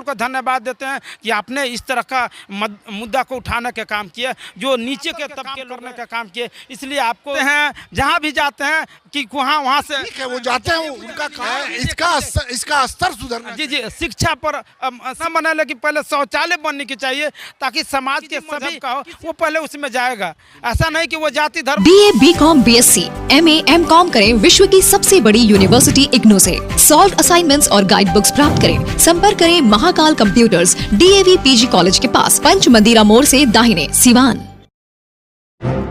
Channel को धन्यवाद देते हैं कि आपने इस तरह का मुद्दा को उठाने का काम किया, जो नीचे के तबके करने का काम किए। इसलिए आपको हैं जहाँ भी जाते हैं कि वहाँ से ठीक है, वो जाते हैं, उनका काम है, इसका स्तर सुधरना। जी जी, शिक्षा पर न बने, लेकिन पहले शौचालय बनने की चाहिए ताकि समाज के सभी का हो, वो पहले उसमें जाएगा। ऐसा नहीं कि वो जाति धर्म। BA, BCom, BSc, MA, MCom करें विश्व की सबसे बड़ी यूनिवर्सिटी इग्नू से। सॉल्व असाइनमेंट्स और गाइड बुक्स प्राप्त करें। संपर्क करें Mahakal computers, DAV PG college के पास, पंच मंदिरा मोड़ से दाहिने, Siwan.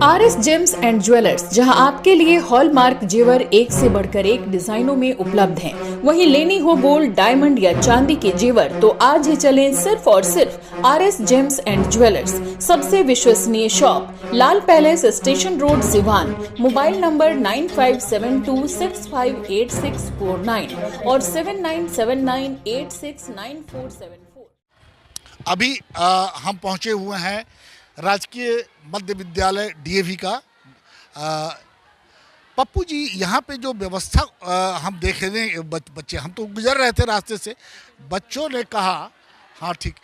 RS James and jewellers, जहां आपके लिए हॉलमार्क जेवर एक से बढ़कर एक डिजाइनों में उपलब्ध हैं। वहीं लेनी हो गोल्ड, डायमंड या चांदी के जेवर तो आज ही चलें सिर्फ और सिर्फ RS जेम्स एंड ज्वेलर्स। सबसे विश्वसनीय shop, Lal palace, station road, Siwan. Mobile number 9572658649 और 7979869474। अभी हम पहुंचे हुए हैं राजकीय मध्य विद्यालय DAV का। पप्पू जी, यहाँ पे जो व्यवस्था हम देख रहे हैं, बच्चे, हम तो गुजर रहे थे रास्ते से, बच्चों ने कहा, हाँ ठीक,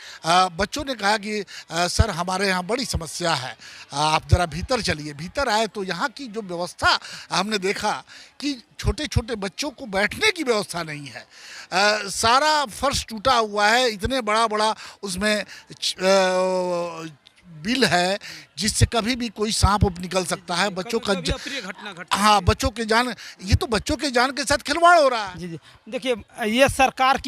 बच्चों ने कहा कि सर हमारे यहाँ बड़ी समस्या है, आप ज़रा भीतर चलिए। भीतर आए तो यहाँ की जो व्यवस्था हमने देखा कि छोटे छोटे बच्चों को बैठने की व्यवस्था नहीं है। सारा फर्श टूटा हुआ है, इतने बड़ा बड़ा उसमें बिल है जिससे कभी भी कोई सांप उप निकल सकता है। बच्चों का हाँ, बच्चों के जान, ये तो बच्चों के जान के साथ खिलवाड़ हो रहा है। जी जी, देखिए ये सरकार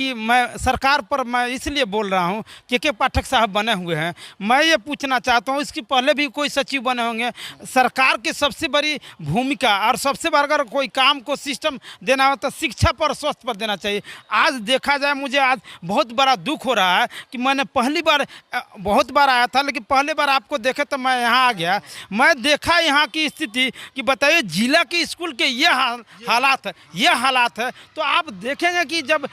पर मैं इसलिए बोल रहा हूँ के पाठक साहब बने हुए हैं। मैं ये पूछना चाहता हूँ, इसके पहले भी कोई सचिव बने होंगे। सरकार की सबसे बड़ी भूमिका और सबसे बड़ा अगर कोई काम को सिस्टम देना हो तो शिक्षा पर, स्वास्थ्य पर देना चाहिए। आज देखा जाए, मुझे आज बहुत बड़ा दुख हो रहा है कि मैंने पहली बार, बहुत बार आया था, लेकिन पहली बार आपको देखे तो मैं यहाँ आ गया। मैं देखा यहाँ की स्थिति कि बताइए जिला के स्कूल के ये हालात है, तो आप देखेंगे कि जब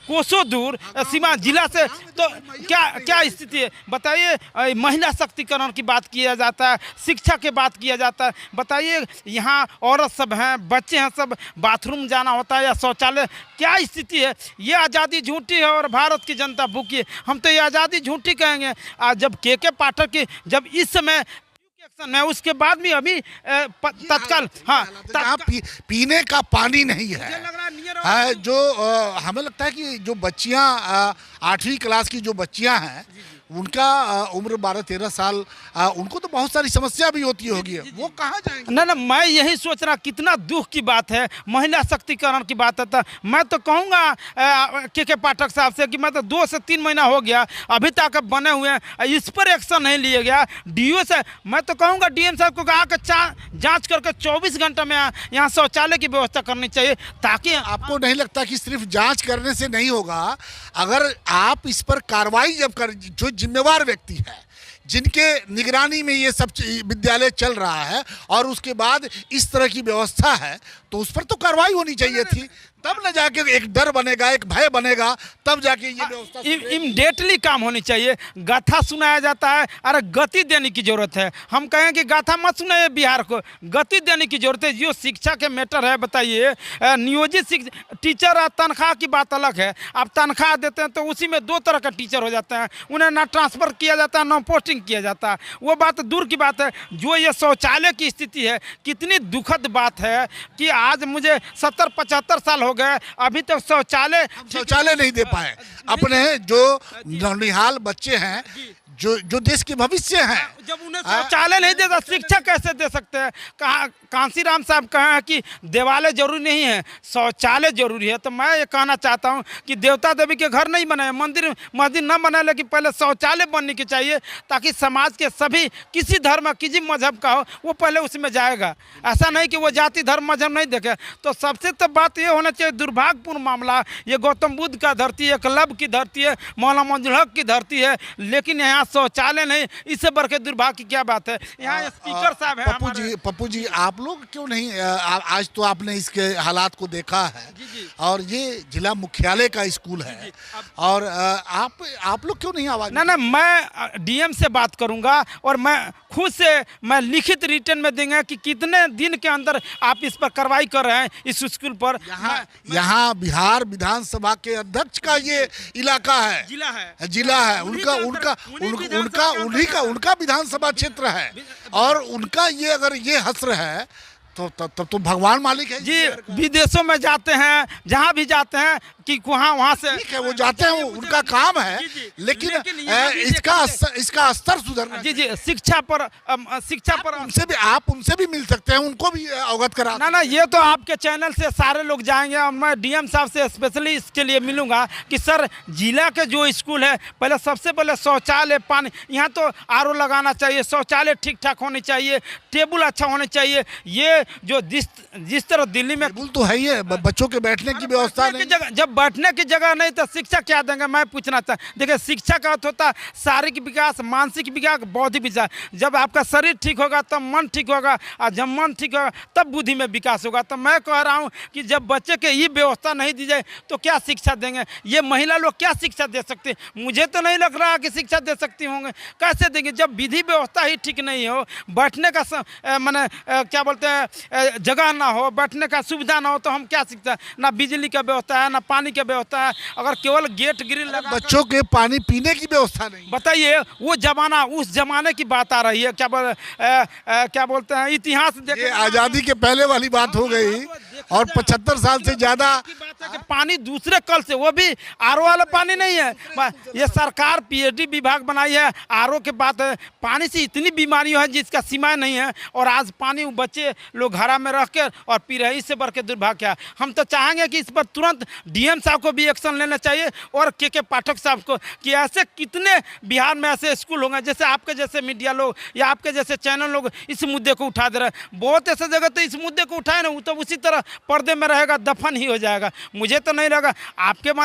कोसों दूर सीमा जिला से, तो क्या स्थिति है बताइए। महिला शक्तिकरण की बात किया जाता है, शिक्षा की बात किया जाता है। बताइए यहाँ औरत सब हैं, बच्चे हैं, सब बाथरूम जाना होता है या शौचालय, क्या स्थिति है। ये आज़ादी झूठी है और भारत की जनता भूखी है। हम तो ये आज़ादी झूठी कहेंगे। जब के पाठक की, जब इस समय एक्शन है, उसके बाद भी अभी तत्काल, हाँ, पीने का पानी नहीं है। जो हमें लगता है कि जो बच्चियां 8वीं क्लास की जो बच्चियां हैं, उनका उम्र 12-13 साल, उनको तो बहुत सारी समस्या भी होती होगी, वो कहाँ जाएंगे? ना, मैं यही सोच रहा, कितना दुख की बात है, महिला शक्तिकरण की बात है। तो मैं तो कहूँगा के पाठक साहब से कि मैं तो 2 से 3 महीना हो गया, अभी तक बने हुए हैं, इस पर एक्शन नहीं लिया गया। DO से मैं तो कहूँगा, DM साहब को कहा कि जाँच करके 24 घंटे में यहाँ शौचालय की व्यवस्था करनी चाहिए, ताकि आपको नहीं लगता कि सिर्फ जाँच करने से नहीं होगा? अगर आप इस पर कार्रवाई जब कर, जो जिम्मेवार व्यक्ति है, जिनके निगरानी में ये सब विद्यालय चल रहा है, और उसके बाद इस तरह की व्यवस्था है, तो उस पर तो कार्रवाई होनी चाहिए थी। तब न जाके एक डर बनेगा, एक भय बनेगा, तब जाके ये व्यवस्था इमीडिएटली काम होनी चाहिए। गाथा सुनाया जाता है, अरे गति देने की जरूरत है। हम कहें कि गाथा मत सुनाइए, बिहार को गति देने की जरूरत है। जो शिक्षा के मैटर है, बताइए, नियोजित टीचर, तनख्वाह की बात अलग है। आप तनख्वाह देते हैं तो उसी में 2 तरह का टीचर हो जाते हैं, उन्हें ना ट्रांसफ़र किया जाता है, ना पोस्टिंग किया जाता है। वो बात दूर की बात है। जो ये शौचालय की स्थिति है, कितनी दुखद बात है कि आज मुझे 70-75 साल हो गए, अभी तक शौचालय नहीं दे पाए। अपने जो नौनिहाल बच्चे हैं, जो देश के भविष्य हैं, जब उन्हें शौचालय नहीं देता, शिक्षा कैसे दे सकते हैं? कांसीराम साहब कहे हैं कि देवालय जरूरी नहीं है, शौचालय जरूरी है। तो मैं ये कहना चाहता हूँ कि देवता देवी के घर नहीं बनाए, मंदिर मस्जिद न बनाए, लेकिन पहले शौचालय बनने की चाहिए, ताकि समाज के सभी, किसी धर्म, किसी मजहब का हो, वो पहले उसमें जाएगा। ऐसा नहीं कि वो जाति धर्म मजहब नहीं देखे। तो सबसे तो बात ये होना चाहिए, दुर्भाग्यपूर्ण मामला, ये गौतम बुद्ध का धरती है, एकलव्य की धरती है, मौलाना मंजूर हक की धरती है, लेकिन यहाँ यहाँ शौचालय नहीं, इससे बढ़ के दुर्भाग्य की क्या बात है। यहाँ स्पीकर साहब है पप्पू जी आप लोग क्यों नहीं आज तो आपने इसके हालात को देखा है और ये जिला मुख्यालय का स्कूल है और आप लोग क्यों नहीं आवाज? ना मैं डीएम से बात करूंगा और मैं खुद से मैं लिखित रिटर्न में देंगे कि कितने दिन के अंदर आप इस पर कार्रवाई कर रहे हैं इस स्कूल पर। यहाँ बिहार विधानसभा के अध्यक्ष का ये इलाका है, जिला है उनका विधानसभा क्षेत्र है और उनका ये अगर ये हस्र है तो तब तो भगवान मालिक है जी। विदेशों में जाते हैं, जहाँ भी जाते हैं कि वहाँ से ठीक है वो जाते हैं, उनका काम है, लेकिन इसका स्तर सुधरना। जी शिक्षा पर उनसे भी मिल सकते हैं, उनको भी अवगत करा। ना ये तो आपके चैनल से सारे लोग जाएंगे और मैं डीएम साहब से स्पेशली इसके लिए मिलूंगा कि सर जिला के जो स्कूल है पहले सबसे पहले शौचालय, पानी, यहाँ तो आरओ लगाना चाहिए, शौचालय ठीक ठाक होने चाहिए, टेबल अच्छा होने चाहिए। ये जो जिस तरह दिल्ली में टेबल तो है ही है, बच्चों के बैठने की व्यवस्था नहीं, जब बैठने की जगह नहीं तो शिक्षा क्या देंगे। मैं पूछना चाहता, देखिए शिक्षा का अर्थ होता है शारीरिक विकास, मानसिक विकास, बौद्धिक विकास। जब आपका शरीर ठीक होगा तब मन ठीक होगा और जब मन ठीक होगा तब बुद्धि में विकास होगा। तो मैं कह रहा हूँ कि जब बच्चे के ये व्यवस्था नहीं दी जाए तो क्या शिक्षा देंगे? ये महिला लोग क्या शिक्षा दे सकते हैं? मुझे तो नहीं लग रहा कि शिक्षा दे सकती होंगे। कैसे देंगे जब विधि व्यवस्था ही ठीक नहीं हो, बैठने का माने क्या बोलते हैं जगह ना हो, बैठने का सुविधा ना हो तो हम क्या सीखते हैं? ना बिजली का व्यवस्था है, ना पानी का व्यवस्था है। अगर केवल गेट ग्रिल लगा, बच्चों के पानी पीने की व्यवस्था नहीं। बताइए वो जमाना, उस जमाने की बात आ रही है। क्या बोलते हैं इतिहास ये आजादी के पहले वाली बात हो गई और 75 साल से ज्यादा पानी दूसरे कल से, वो भी आरओ वाला पानी नहीं है। ये सरकार पीएचडी विभाग बनाई है, आरओ के बात है। पानी से इतनी बीमारियां है जिसका सीमा नहीं है और आज पानी बच्चे लोग घरा में रख के और पी रहे, इससे बढ़ के दुर्भाग्य है। हम तो चाहेंगे कि इस पर तुरंत डीएम साहब को भी एक्शन लेना चाहिए और के पाठक साहब को, कि ऐसे कितने बिहार में ऐसे स्कूल होंगे जैसे आपके जैसे मीडिया लोग या आपके जैसे चैनल लोग इस मुद्दे को उठा दे रहे हैं। बहुत ऐसे जगह तो इस मुद्दे को उठाए ना, वो तो उसी तरह पर्दे में रहेगा, दफन ही हो जाएगा। मुझे तो नहीं लगा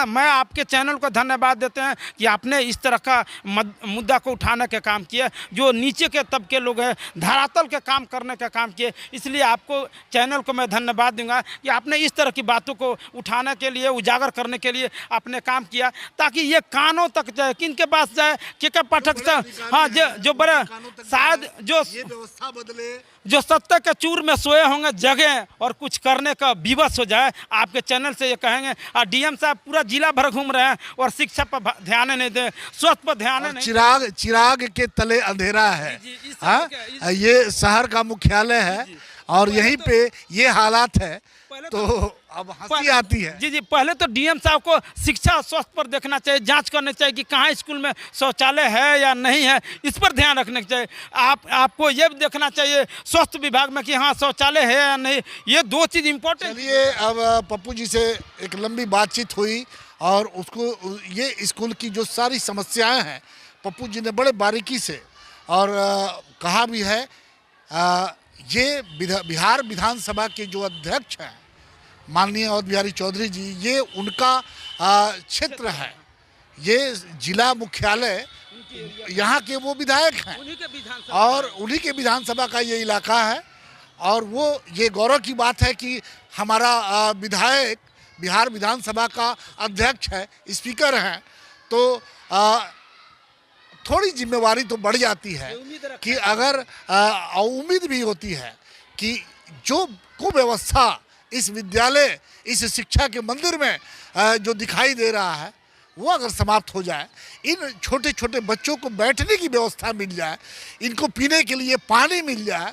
मैं आपके चैनल को धन्यवाद देते हैं कि आपने इस तरह का मुद्दा को उठाने का काम किया, जो नीचे के तबके लोग हैं धरातल के काम करने का काम किए। इसलिए आपको चैनल को मैं धन्यवाद दूंगा कि आपने इस तरह की बातों को उठाने के लिए, उजागर करने के लिए आपने काम किया, ताकि ये कानों तक जाए। किन के पास जाए? के पाठक साहब, हाँ जो बड़े शायद जो व्यवस्था बदले, जो सत्ता के चूर में सोए होंगे जगह और कुछ करने का विवश हो जाए। आपके चैनल से ये कहेंगे। और डीएम साहब पूरा जिला भर घूम रहे हैं और शिक्षा पर ध्यान नहीं दे, स्वास्थ्य पर ध्यान नहीं। चिराग के तले अंधेरा है। ये शहर का मुख्यालय है और यहीं पे ये हालात है तो अब हंसी आती है। जी पहले तो डीएम साहब को शिक्षा और स्वास्थ्य पर देखना चाहिए, जांच करनी चाहिए कि कहाँ स्कूल में शौचालय है या नहीं है, इस पर ध्यान रखना चाहिए। आपको ये भी देखना चाहिए स्वास्थ्य विभाग में कि हाँ शौचालय है या नहीं। ये दो चीज़ इम्पोर्टेंट। चलिए अब पप्पू जी से एक लंबी बातचीत हुई और उसको ये स्कूल की जो सारी समस्याएं हैं पप्पू जी ने बड़े बारीकी से और कहा भी है। ये बिहार विधानसभा के जो अध्यक्ष हैं माननीय अवध बिहारी चौधरी जी, ये उनका क्षेत्र है, ये जिला मुख्यालय, यहाँ के वो विधायक हैं और उन्हीं के विधानसभा का ये इलाका है। और वो ये गौरव की बात है कि हमारा विधायक बिहार विधानसभा का अध्यक्ष है, स्पीकर हैं, तो थोड़ी जिम्मेवारी तो बढ़ जाती है कि अगर उम्मीद भी होती है कि जो कुव्यवस्था इस विद्यालय, इस शिक्षा के मंदिर में जो दिखाई दे रहा है वो अगर समाप्त हो जाए, इन छोटे छोटे बच्चों को बैठने की व्यवस्था मिल जाए, इनको पीने के लिए पानी मिल जाए,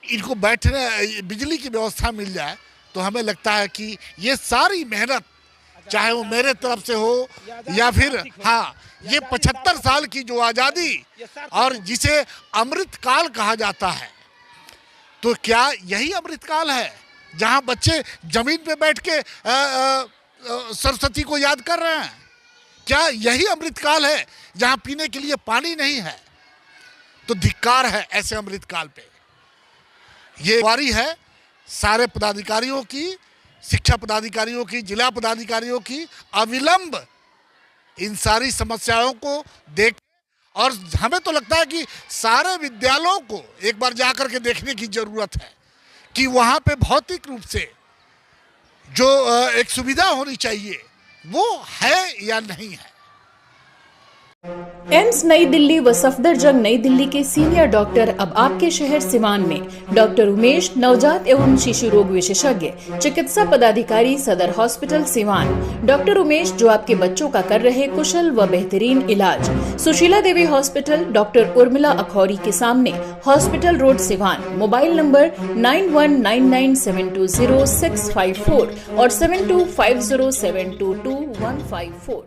इनको बैठने बिजली की व्यवस्था मिल जाए, तो हमें लगता है कि ये सारी मेहनत चाहे वो मेरे तरफ से हो या फिर हाँ ये 75 साल की जो आज़ादी और जिसे अमृत काल कहा जाता है, तो क्या यही अमृत काल है जहाँ बच्चे जमीन पे बैठ के सरस्वती को याद कर रहे हैं? क्या यही अमृत काल है जहाँ पीने के लिए पानी नहीं है? तो धिक्कार है ऐसे अमृत काल पे। ये वारी है सारे पदाधिकारियों की, शिक्षा पदाधिकारियों की, जिला पदाधिकारियों की, अविलंब इन सारी समस्याओं को देख और हमें तो लगता है कि सारे विद्यालयों को एक बार जाकर के देखने की ज़रूरत है कि वहाँ पे भौतिक रूप से जो एक सुविधा होनी चाहिए वो है या नहीं है। एम्स नई दिल्ली व सफदरजंग नई दिल्ली के सीनियर डॉक्टर अब आपके शहर सिवान में डॉक्टर उमेश, नवजात एवं शिशु रोग विशेषज्ञ, चिकित्सा पदाधिकारी, सदर हॉस्पिटल सिवान। डॉक्टर उमेश जो आपके बच्चों का कर रहे कुशल व बेहतरीन इलाज। सुशीला देवी हॉस्पिटल, डॉक्टर उर्मिला अखौरी के सामने, hospital road Siwan. Mobile number 9199720654 और 7250722154।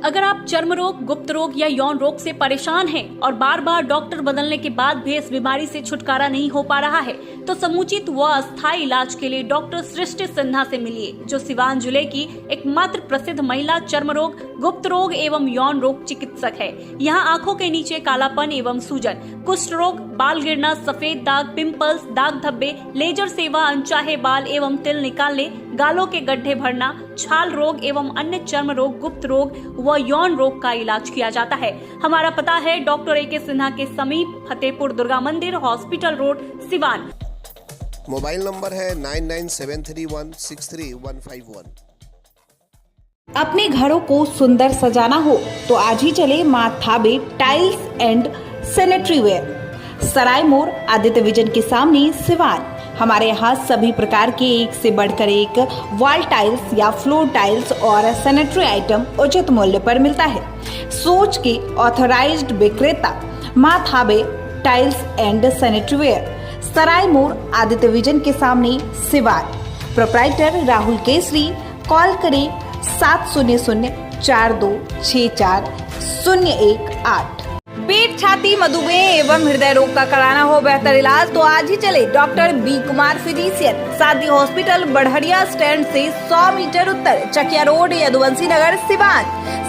अगर आप चर्म रोग, गुप्त रोग या यौन रोग से परेशान हैं और बार बार डॉक्टर बदलने के बाद भी इस बीमारी से छुटकारा नहीं हो पा रहा है, तो समुचित व अस्थायी इलाज के लिए डॉक्टर सृष्टि सिन्हा से मिलिए, जो सिवान जिले की एकमात्र प्रसिद्ध महिला चर्म रोग, गुप्त रोग एवं यौन रोग चिकित्सक है। यहाँ आंखों के नीचे कालापन एवं सूजन, कुष्ठ रोग, बाल गिरना, सफेद दाग, पिंपल्स, दाग धब्बे, लेजर सेवा, अनचाहे बाल एवं तिल निकालने, गालों के गड्ढे भरना, छाल रोग एवं अन्य चर्म रोग, गुप्त रोग व यौन रोग का इलाज किया जाता है। हमारा पता है डॉक्टर ए.के. सिन्हा के समीप, फतेहपुर दुर्गा मंदिर, hospital road, Siwan. Mobile number है 9973163151। अपने घरों को सुंदर सजाना हो तो आज ही चले मां थाबे टाइल्स एंड सैनिटरी वेयर, सराय मोड़, आदित्य विजन के सामने, सिवान। हमारे यहाँ सभी प्रकार के एक से बढ़कर एक वॉल टाइल्स या फ्लोर टाइल्स और सैनिटरी आइटम उचित मूल्य पर मिलता है। सोच के ऑथराइज्ड विक्रेता मां थाबे टाइल्स एंड सैनिटरी वेयर, सराय मोड़, आदित्य विजन के सामने, सिवान। प्रोप्राइटर राहुल केसरी। कॉल करें 700-4264-018। पेट, छाती, मधुमेह एवं हृदय रोग का कराना हो बेहतर इलाज तो आज ही चले डॉक्टर बी कुमार फिजिशियन, शादी हॉस्पिटल, बढ़हरिया स्टैंड से 100 मीटर उत्तर, चकिया रोड, यदुवंशी नगर, सिवान।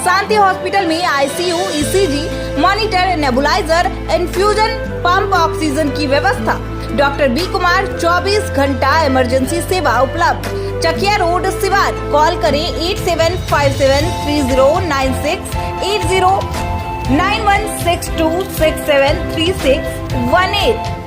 शांति हॉस्पिटल में ICU, ECG, monitor, nebuliser, infusion pump, oxygen की व्यवस्था। डॉक्टर बी कुमार 24 घंटा इमरजेंसी सेवा उपलब्ध, चकिया रोड, सिवान। कॉल करें 87573096, 809162673618।